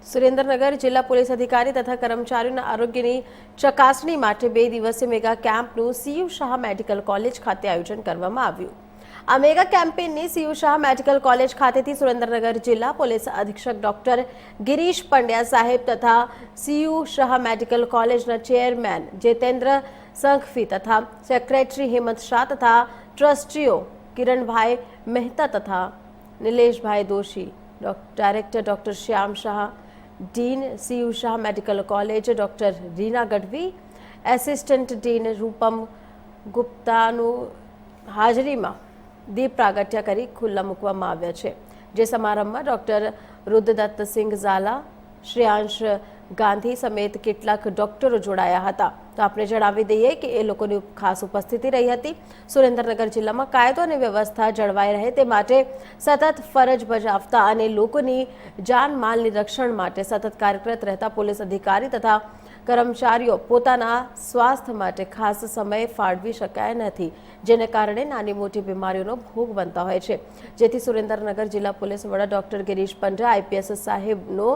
સુરેન્દ્રનગર જિલ્લા પોલીસ અધિકારી તથા કર્મચારીઓના આરોગ્યની ચકાસણી માટે 2 દિવસીય મેગા કેમ્પનું સીયુ શાહ મેડિકલ કોલેજ ખાતે આયોજન કરવામાં આવ્યું। આ મેગા કેમ્પેનની સીયુ શાહ મેડિકલ કોલેજ ખાતેથી સુરેન્દ્રનગર જિલ્લા પોલીસ અધિક્ષક ડોક્ટર ગિરીશ પંડ્યા સાહેબ તથા સીયુ શાહ મેડિકલ કોલેજના ચેરમેન जितेंद्र संघवी तथा सेक्रेटरी हेमंत शाह तथा ट्रस्टीओ किरणभाई मेहता तथा Nileshbhai Doshi, director doctor Shyam Shah, dean CU Shah medical college doctor Reena Gadhvi, assistant dean Rupam गुप्तानु हाजरी में दीप प्रागट्य करी खुल्ला मूकवामां आव्या छे। जे समारंभमां डॉक्टर रुद्रदत्त सिंह झाला, श्रेयांश गांधी समेत કેટલાક ડોક્ટરો જોડાયા હતા। તો આપણે જણાવી દઈએ કે એ લોકોની ખાસ ઉપસ્થિતિ રહી હતી। સુરેન્દ્રનગર જિલ્લામાં કાયદો અને વ્યવસ્થા જળવાઈ રહે તે માટે સતત ફરજ બજાવતા અને લોકોની જાનમાલની રક્ષણ માટે સતત કાર્યરત રહેતા પોલીસ અધિકારી તથા કર્મચારીઓ પોતાના સ્વાસ્થ્ય માટે ખાસ સમય ફાળવી શક્યા નથી, જેને કારણે નાની મોટી બીમારીઓનો ભોગ બનતા હોય છે। જેથી સુરેન્દ્રનગર જિલ્લા પોલીસ વડા ડોક્ટર ગિરીશ પંડ્યા આઈપીએસ સાહેબનો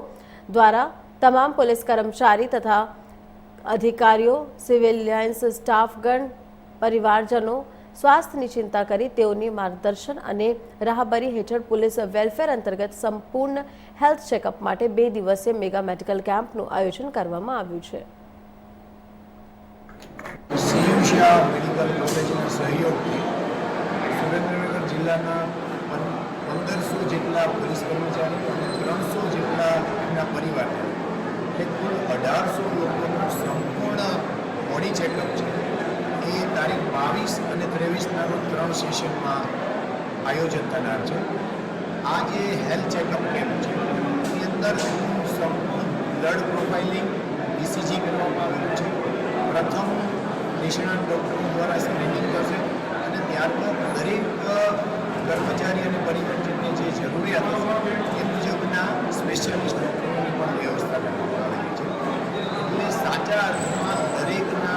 દ્વારા તમામ પોલીસ कर्मचारी तथा अधिकारीओ, सिविलियन्स स्टाफगण, परिवारजनों स्वास्थ्यनी चिंता करी तेओनी मार्गदर्शन अने राहबरी हेठळ पोलीस वेलफेर अंतर्गत संपूर्ण हेल्थ चेकअप माटे 2 दिवसीय मेगा मेडिकल केम्पनुं आयोजन करवामां आव्युं छे। सीयू शाह मेडिकल कॉलेजना सहयोगथी सुरेन्द्रनगर जिल्लाना 1500 જેટલા પોલીસ કર્મચારી અને 300 જેટલા એમના પરિવાર कुल 1800 लोगों संपूर्ण बॉडी चेकअप है ये तारीख 22 और 23 रोज 3 सेशन में आयोजन थनार है। आज ये हेल्थ चेकअप कैम्प है ये अंदर संपूर्ण ब्लड प्रोफाइलिंग ईसीजी करवामां आवेलुं छे। प्रथम निष्णात डॉक्टरों द्वारा स्क्रीनिंग करशे अने त्यारबाद दरेक कर्मचारी और परिवारजनने जे जरूरियात हशे ए मुजबना स्पेशियालिस्ट डॉक्टरोनी पण व्यवस्था करवामां आवेली छे। એટલે સાચા અર્થમાં દરેકના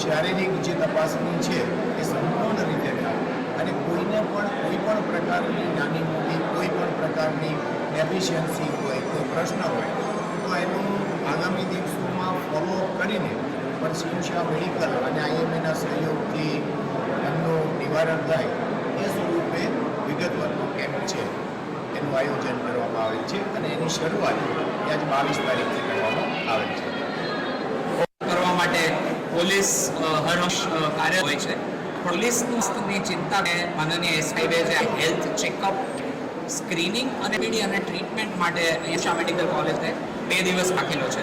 શારીરિક જે તપાસણી છે એ સંપૂર્ણ રીતે થાય અને કોઈને પણ કોઈ પણ પ્રકારની નાની મોટી કોઈ પણ પ્રકારની ડેફિશિયન્સી હોય કોઈ પ્રશ્ન હોય તો એનું આગામી દિવસોમાં ફોલોઅપ કરીને પણ સીયુ શાહ મેડિકલ અને આઈએમએના સહયોગથી એમનું નિવારણ થાય એ સ્વરૂપે વિગતવારનો કેમ્પ છે એનું આયોજન કરવામાં આવેલ છે અને એની શરૂઆત આજ 22 તારીખથી કરવામાં આવેલ છે। કરવા માટે પોલીસ હર કાર્ય હોય છે। પોલીસની ચિંતા માનનીય એસઆઈ જે હેલ્થ ચેકઅપ સ્ક્રીનિંગ અને પીડી અને ટ્રીટમેન્ટ માટે શાહ મેડિકલ કોલેજને 2 દિવસ રાખેલો છે।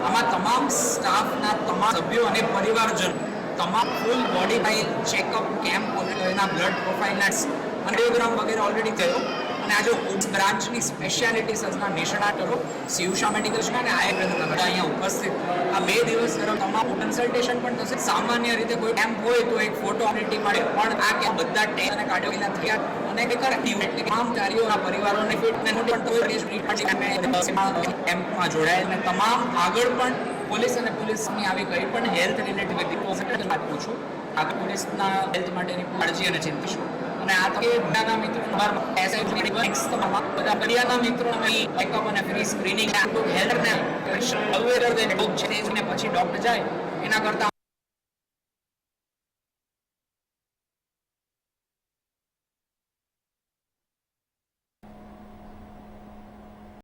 આમાં તમામ સ્ટાફના તમામ સભ્યો અને પરિવારજનો તમામ ફૂલ બોડી ચેકઅપ કેમ્પ એના બ્લડ પ્રોફાઇલના એન્જિયોગ્રામ વગેરે ઓલરેડી થયો અને આજે બ્રાન્ચની સ્પેશિયાલિટીઝના નિષ્ણાતો સીયુ શાહ મેડિકલ છે અને આઈએમએના અહીંયા ઉપસ્થિત આ 2 દિવસ તમામ કન્સલ્ટેશન પણ થશે। સામાન્ય રીતે કોઈ કેમ્પ હોય તો એક ફોટો ઓપરેટી મળે પણ આ કેમ્પ બધા ટેસ્ટ અને કાર્ડિયોના થયા અને એકર એક્ટિવિટી તમામ કાર્યોના પરિવારોને ફિટનેસ કેમ્પમાં જોડાય અને તમામ આગળ પણ પોલીસ અને પોલીસની આવી કંઈ પણ હેલ્થ રિલેટેડ રિપોર્ટ આપું છું। આગળ પોલીસના હેલ્થ માટેની કાળજી અને ચિંતા છું અને આ તકે બધાના મિત્રો બધા પરિવારના મિત્રો ચેકઅપ અને ફ્રી સ્ક્રીનિંગ હેલ્થને અવેર પછી ડોક્ટર જાય એના કરતા